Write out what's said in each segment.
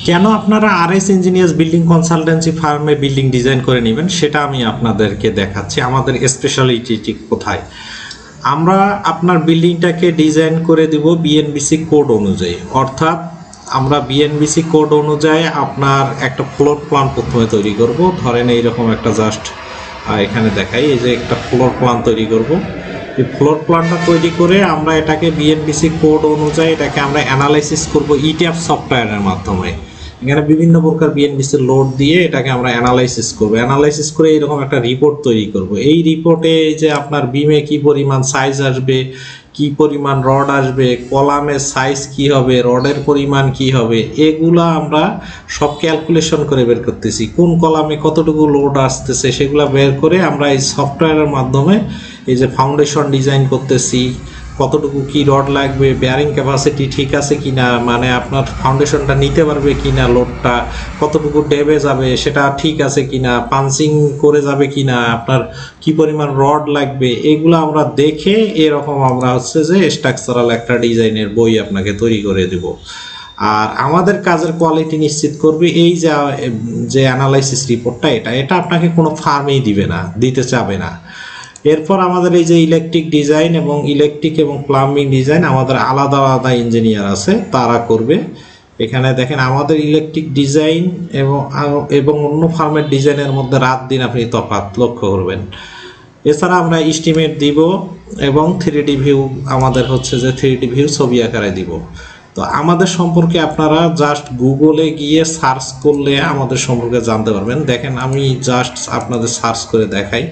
কেন আপনারা RS engineers building consultancy ফার্মে বিল্ডিং ডিজাইন করে নেবেন সেটা আমি আপনাদেরকে দেখাচ্ছি। আমাদের স্পেশালিটি কোথায়। আমরা আপনার বিল্ডিংটাকে ডিজাইন করে দিব বিএনবিসি কোড অনুযায়ী, অর্থাৎ আমরা বিএনবিসি কোড অনুযায়ী আপনার একটা ফ্লোর প্ল্যান প্রথমে তৈরি করব। ধরেন এইরকম একটা জাস্ট এখানে দেখাই, এই যে একটা ফ্লোর প্ল্যান তৈরি করব। এই ফ্লোর প্ল্যানটা তৈরি করে আমরা এটাকে বিএনবিসি কোড অনুযায়ী এটাকে আমরা অ্যানালাইসিস করব ইটিএফ সফটওয়্যারের মাধ্যমে। এখানে বিভিন্ন প্রকার বিএনবিসি লোড দিয়ে এটাকে আমরা অ্যানালাইসিস করব। অ্যানালাইসিস করে এইরকম একটা রিপোর্ট তৈরি করব। এই রিপোর্টে যে আপনার বিমে কি পরিমাণ সাইজ আসবে, কি পরিমাণ রড আসবে, কলামের সাইজ কি হবে, রডের পরিমাণ কি হবে, এগুলা আমরা সব ক্যালকুলেশন করে বের করতেছি। কোন কলামে কতটুকু লোড আসতেছে সেগুলা বের করে আমরা এই সফটওয়্যারের মাধ্যমে এই যে ফাউন্ডেশন ডিজাইন করতেছি, কতটুকু কি রড লাগবে, বেয়ারিং ক্যাপাসিটি ঠিক আছে কিনা, মানে আপনার ফাউন্ডেশনটা নিতে পারবে কিনা, লোডটা কতটুকু ডেবে যাবে সেটা ঠিক আছে কিনা, পাঞ্চিং করে যাবে কিনা, আপনার কি পরিমাণ রড লাগবে, এগুলো আমরা দেখে এরকম আমরা হচ্ছে যে স্ট্রাকচারাল একটা ডিজাইনের বই আপনাকে তৈরি করে দেব। আর আমাদের কাজের কোয়ালিটি নিশ্চিত করবে এই যে অ্যানালাইসিস রিপোর্টটা, এটা আপনাকে কোনো ফার্মেই দিতে চাবে না। এরপর আমাদের এই যে ইলেকট্রিক ডিজাইন এবং প্লাম্বিং ডিজাইন আমাদের আলাদা আলাদা ইঞ্জিনিয়ার আছে, তারা করবে। এখানে দেখেন আমাদের ইলেকট্রিক ডিজাইন এবং অন্য ফার্মের ডিজাইনের মধ্যে রাত দিন আপনি তফাৎ লক্ষ্য করবেন। এছাড়া আমরা এস্টিমেট দিব এবং 3D ভিউ আমাদের হচ্ছে যে 3D ভিউ ছবি আকারে দিব। তো আমাদের সম্পর্কে আপনারা জাস্ট গুগলে গিয়ে সার্চ করলে আমাদের সম্পর্কে জানতে পারবেন। দেখেন আমি জাস্ট আপনাদের সার্চ করে দেখাই,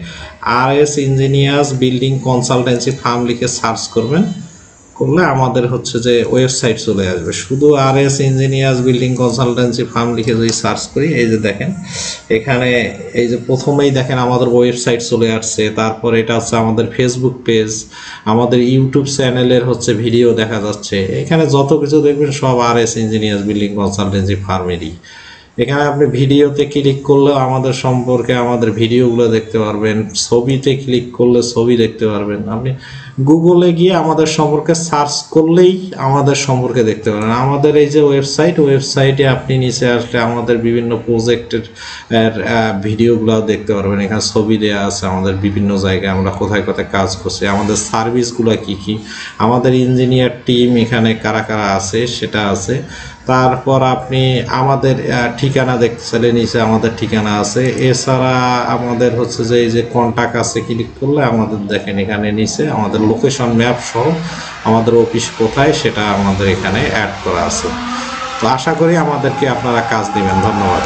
RS engineers building consultancy firm লিখে সার্চ করবেন, করলে আমাদের হচ্ছে যে ওয়েবসাইট চলে আসবে। শুধু RS engineers building consultancy firm লিখে যদি সার্চ করি, এই যে দেখেন এখানে এই যে প্রথমেই দেখেন আমাদের ওয়েবসাইট চলে আসছে। তারপর এটা হচ্ছে আমাদের ফেসবুক পেজ, আমাদের ইউটিউব চ্যানেলের হচ্ছে ভিডিও দেখা যাচ্ছে। এখানে যত কিছু দেখবেন সব আরএস ইঞ্জিনিয়ার্স বিল্ডিং কনসালটেন্সি ফার্মেরই। এখানে আপনি ভিডিওতে ক্লিক করলে আমাদের সম্পর্কে আমাদের ভিডিওগুলো দেখতে পারবেন, ছবিতে ক্লিক করলে ছবি দেখতে পারবেন। আপনি গুগলে গিয়ে আমাদের সম্পর্কে সার্চ করলেই আমাদের সম্পর্কে দেখতে পারেন। আমাদের এই যে ওয়েবসাইটে আপনি নিচে আসলে আমাদের বিভিন্ন প্রজেক্টের ভিডিওগুলো দেখতে পারবেন। এখানে ছবি দেওয়া আছে আমাদের বিভিন্ন জায়গায় আমরা কোথায় কোথায় কাজ করছি, আমাদের সার্ভিসগুলো কি কি, আমাদের ইঞ্জিনিয়ার টিম এখানে কারা কারা আছে সেটা আছে। তারপর আপনি আমাদের ঠিকানা দেখতে চাইলে নিচে আমাদের ঠিকানা আছে। এছাড়া আমাদের হচ্ছে যে এই যে কন্ট্যাক্ট আছে, ক্লিক করলে আমাদের দেখেন এখানে নিচে আমাদের লোকেশন ম্যাপ সহ আমাদের অফিস কোথায় সেটা আমাদের এখানে অ্যাড করা আছে। তো আশা করি আমাদেরকে আপনারা কাজ দিবেন। ধন্যবাদ।